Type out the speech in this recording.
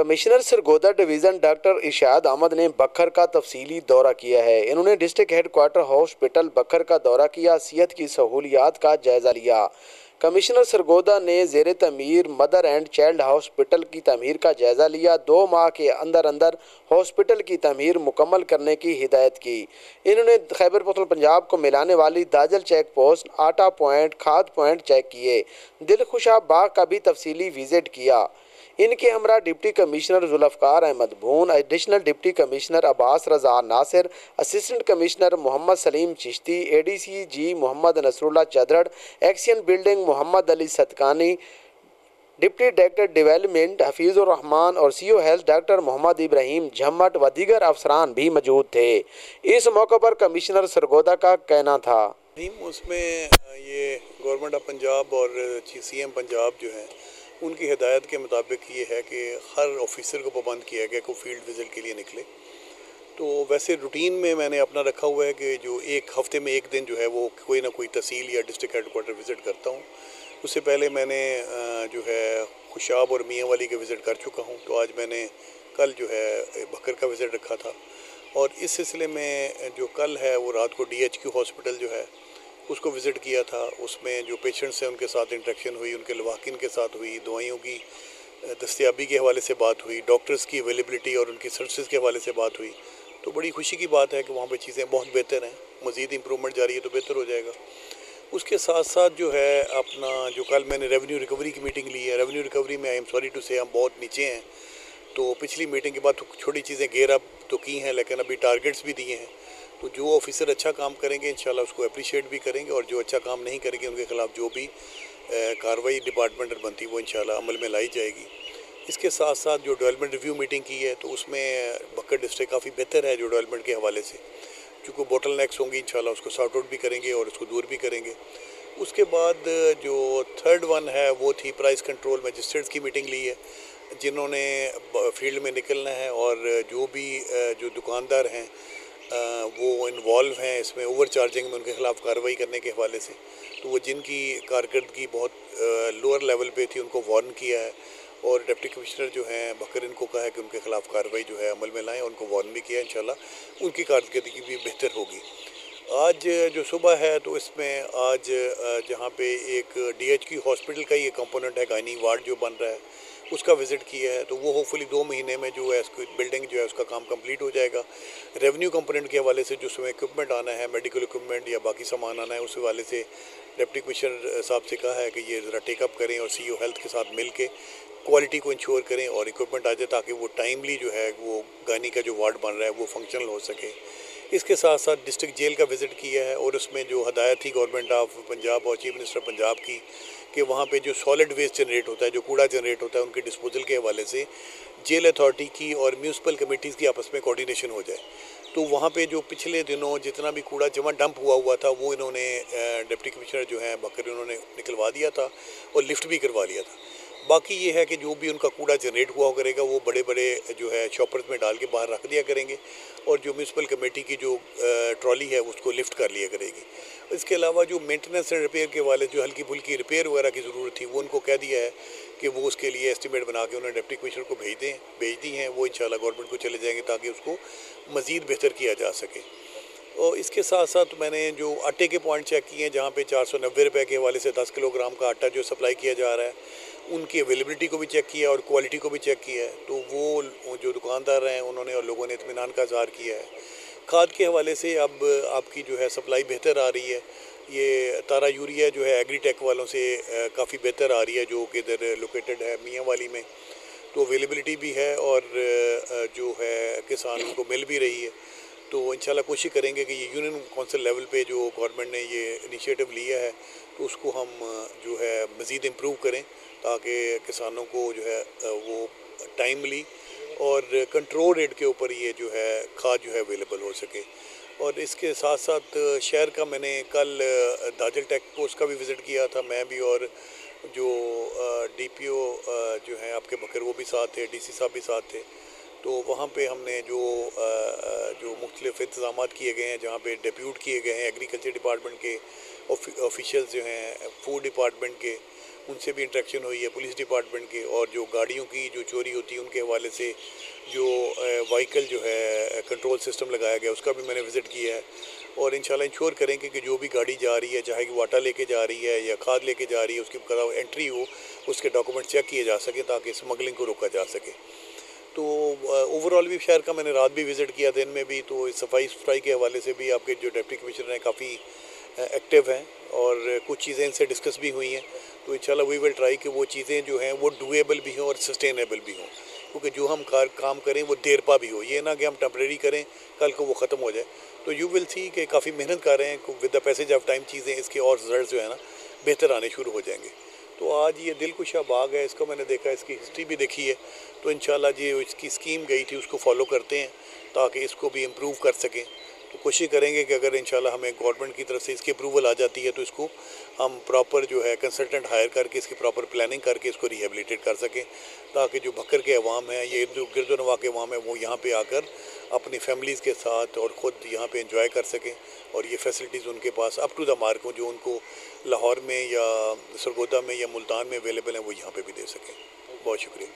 Commissioner Sargodha division doctor इरशाद अहमद ने बखर का तफसीली दौरा किया है। इन्होंने डिस्ट्रिक्ट हेडक्वार्टर हॉस्पिटल बखर का दौरा किया, सेहत की सहूलियात का जायज़ा लिया। कमिश्नर सरगोदा ने ज़ेर तमीर मदर एंड चाइल्ड हॉस्पिटल की तमीर का जायज़ा लिया। 2 माह के अंदर अंदर हॉस्पिटल की तमीर मुकम्मल करने की हिदायत की। इन्होंने खैबर पख्तूनख्वा को मिलाने वाली दाजल चेक पोस्ट, आटा पॉइंट, खाद पॉइंट चेक किए। दिलखुशा बाग का भी तफसीली विजिट किया। इनके हमरा deputy commissioner Zulfiqar Ahmad Bhoon, additional deputy commissioner Abbas Raza Nasir, assistant commissioner Mohammad Saleem Chishti, ADC G Mohammad Nasrullah Chadrar, action building Mohammad Ali Sadkani, deputy director development Hafeezur Rahman और CO health doctor Mohammad Ibrahim Jhammat व दीगर अफसरान भी मौजूद थे। इस मौके पर कमिश्नर सरगोदा का कहना था, उसमें ये गवर्नमेंट ऑफ पंजाब और CM पंजाब जो है उनकी हिदायत के मुताबिक ये है कि हर ऑफिसर को पाबंद किया गया कि फील्ड विजिट के लिए निकले। तो वैसे रूटीन में मैंने अपना रखा हुआ है कि जो एक हफ्ते में एक दिन जो है वो कोई ना कोई तहसील या डिस्ट्रिक्ट हेडक्वार्टर विज़िट करता हूँ। उससे पहले मैंने जो है खुशाब और मियाँ वाली के विज़िट कर चुका हूँ। तो आज मैंने कल जो है बकर का विज़िट रखा था और इस सिलसिले में जो कल है वो रात को DHQ हॉस्पिटल जो है उसको विज़िट किया था। उसमें जो पेशेंट्स हैं उनके साथ इंटरेक्शन हुई, उनके लवाकिन के साथ हुई, दवाइयों की दस्तयाबी के हवाले से बात हुई, डॉक्टर्स की अवेलेबिलिटी और उनकी सर्विसेज के हवाले से बात हुई। तो बड़ी खुशी की बात है कि वहाँ पे चीज़ें बहुत बेहतर हैं, मज़ीद इम्प्रूवमेंट जारी है तो बेहतर हो जाएगा। उसके साथ साथ जो है अपना जो कल मैंने रेवेन्यू रिकवरी की मीटिंग ली है। रेवेन्यू रिकवरी में आई एम सॉरी टू से हम बहुत नीचे हैं। तो पिछली मीटिंग के बाद तो छोटी चीज़ें गेयर अप तो की हैं, लेकिन अभी टारगेट्स भी दिए हैं। तो जो ऑफिसर अच्छा काम करेंगे इंशाल्लाह उसको अप्रिशिएट भी करेंगे और जो अच्छा काम नहीं करेंगे उनके खिलाफ जो भी कार्रवाई डिपार्टमेंटल बनती है वो इंशाल्लाह अमल में लाई जाएगी। इसके साथ साथ जो डेवलपमेंट रिव्यू मीटिंग की है तो उसमें बकर डिस्ट्रिक्ट काफ़ी बेहतर है जो डेवलपमेंट के हवाले से, चूँकि बोटल नेक्स होंगी इंशाल्लाह उसको सॉर्ट आउट भी करेंगे और उसको दूर भी करेंगे। उसके बाद जो थर्ड वन है वो थी प्राइस कंट्रोल। मजिस्ट्रेट्स की मीटिंग ली है जिन्होंने फील्ड में निकलना है और जो भी जो दुकानदार हैं वो इन्वॉल्व हैं इसमें ओवर चार्जिंग में, उनके खिलाफ कार्रवाई करने के हवाले से। तो वो जिनकी कारकर्दगी बहुत लोअर लेवल पे थी उनको वार्न किया है और डिप्टी कमिश्नर जो हैं बकर इनको कहा है कि उनके खिलाफ कार्रवाई जो है अमल में लाएं। उनको वार्न भी किया, इंशाल्लाह उनकी कारकर्दगी भी बेहतर होगी। आज जो सुबह है तो इसमें आज जहाँ पे एक DHQ हॉस्पिटल का ये कंपोनेंट है, गायनी वार्ड जो बन रहा है उसका विज़िट किया है। तो वो होपफुली 2 महीने में जो है उसकी बिल्डिंग जो है उसका काम कंप्लीट हो जाएगा। रेवेन्यू कंपोनेंट के हवाले से जो उसमें इक्विपमेंट आना है, मेडिकल इक्विपमेंट या बाकी सामान आना है, उस हवाले से डिप्टी कमिश्नर साहब से कहा है कि ये ज़रा टेकअप करें और CO हेल्थ के साथ मिल के क्वालिटी को इंश्योर करें और इक्विपमेंट आ जाए ताकि वो टाइमली जो है वो गानी का जो वार्ड बन रहा है वो फंक्शनल हो सके। इसके साथ साथ डिस्ट्रिक्ट जेल का विज़िट किया है और उसमें जो हदायत थी गवर्नमेंट ऑफ पंजाब और चीफ मिनिस्टर पंजाब की कि वहाँ पे जो सॉलिड वेस्ट जनरेट होता है, जो कूड़ा जनरेट होता है, उनके डिस्पोजल के हवाले से जेल अथॉरिटी की और म्यूनसिपल कमेटीज़ की आपस में कोऑर्डिनेशन हो जाए। तो वहाँ पे जो पिछले दिनों जितना भी कूड़ा जमा डंप हुआ था वो इन्होंने डिप्टी कमिश्नर जो हैं बकर उन्होंने निकलवा दिया था और लिफ्ट भी करवा लिया था। बाकी ये है कि जो भी उनका कूड़ा जनरेट हुआ करेगा वो बड़े बड़े जो है शॉपर्स में डाल के बाहर रख दिया करेंगे और जो म्यूनसिपल कमेटी की जो ट्रॉली है उसको लिफ्ट कर लिया करेगी। इसके अलावा जो मेंटेनेंस एंड रिपेयर के वाले जो हल्की फुल्की रिपेयर वगैरह की ज़रूरत थी वो उनको कह दिया है कि वो उसके लिए एस्टिमेट बना के उन्होंने डिप्टी कमिश्नर को भेज दी हैं। वो इंशाल्लाह गवर्नमेंट को चले जाएंगे ताकि उसको मज़ीद बेहतर किया जा सके। और इसके साथ साथ मैंने जो आटे के पॉइंट चेक किए हैं जहाँ पे 490 रुपये के हवाले से 10 किलोग्राम का आटा जो सप्लाई किया जा रहा है उनकी अवेलेबिलिटी को भी चेक किया और क्वालिटी को भी चेक किया है। तो वो जो दुकानदार हैं उन्होंने और लोगों ने इत्मीनान का इज़हार किया है। खाद के हवाले से अब आपकी जो है सप्लाई बेहतर आ रही है। ये तारा यूरिया जो है एग्रीटेक वालों से काफ़ी बेहतर आ रही है जो कि इधर लोकेटेड है मियाँ वाली में। तो अवेलेबिलिटी भी है और जो है किसानों को मिल भी रही है। तो इंशाल्लाह कोशिश करेंगे कि ये यूनियन काउंसिल लेवल पे जो गवर्नमेंट ने ये इनिशिएटिव लिया है तो उसको हम जो है मज़ीद इम्प्रूव करें ताकि किसानों को जो है वो टाइमली और कंट्रोल रेट के ऊपर ये जो है खाद जो है अवेलेबल हो सके। और इसके साथ साथ शहर का मैंने कल दाजल टेक पोस्ट का भी विज़िट किया था मैं भी और जो DPO जो हैं आपके बकर वो भी साथ थे, DC साहब भी साथ थे। तो वहाँ पे हमने जो मुख्तलिफ इंतज़ाम किए गए हैं जहाँ पे डिप्यूट किए गए हैं एग्रीकल्चर डिपार्टमेंट के ऑफिशियल्स जो हैं, फूड डिपार्टमेंट के, उनसे भी इंटरेक्शन हुई है पुलिस डिपार्टमेंट के, और जो गाड़ियों की जो चोरी होती है उनके हवाले से जो व्हीकल जो है कंट्रोल सिस्टम लगाया गया उसका भी मैंने विज़िट किया है। और इंशाल्लाह इंश्योर करेंगे कि जो भी गाड़ी जा रही है, चाहे कि वाटा लेके जा रही है या खाद लेके जा रही है, उसकी एंट्री हो, उसके डॉक्यूमेंट चेक किए जा सके ताकि स्मगलिंग को रोका जा सके। तो ओवरऑल भी शहर का मैंने रात भी विज़िट किया, दिन में भी, तो सफाई सुथराई के हवाले से भी आपके जो डिप्टी कमिश्नर हैं काफ़ी एक्टिव हैं और कुछ चीज़ें इनसे डिस्कस भी हुई हैं। तो इंशाल्लाह वी विल ट्राई कि वो चीज़ें जो हैं वो डूएबल भी हों और सस्टेनेबल भी हों, क्योंकि जो हम काम करें वो देर पा भी हो, ये ना कि हम टेम्परेरी करें कल को वो ख़त्म हो जाए। तो यू विल सी कि काफ़ी मेहनत कर रहे हैं, with the passage of time चीज़ें इसके और रिजल्ट जो है ना बेहतर आने शुरू हो जाएंगे। तो आज ये दिलकुशा बाग है, इसको मैंने देखा, इसकी हिस्ट्री भी देखी है, तो इंशाल्लाह जो इसकी स्कीम गई थी उसको फॉलो करते हैं ताकि इसको भी इम्प्रूव कर सकें। तो कोशिश करेंगे कि अगर इंशाल्लाह हमें गवर्नमेंट की तरफ से इसकी अप्रूवल आ जाती है तो इसको हम प्रॉपर जो है कंसल्टेंट हायर करके इसकी प्रॉपर प्लानिंग करके इसको रिहेबिलिटेट कर सकें, ताकि जो भक्कर के अवाम है, ये जो गिरदोनवा के अवाम है, वो यहाँ पे आकर अपनी फैमिलीज़ के साथ और ख़ुद यहाँ पे एंजॉय कर सकें और ये फैसिलिटीज़ उनके पास अप टू द मार्क हो जो उनको लाहौर में या सरगोदा में या मुल्तान में अवेलेबल हैं वो यहाँ पे भी दे सकें। बहुत शुक्रिया।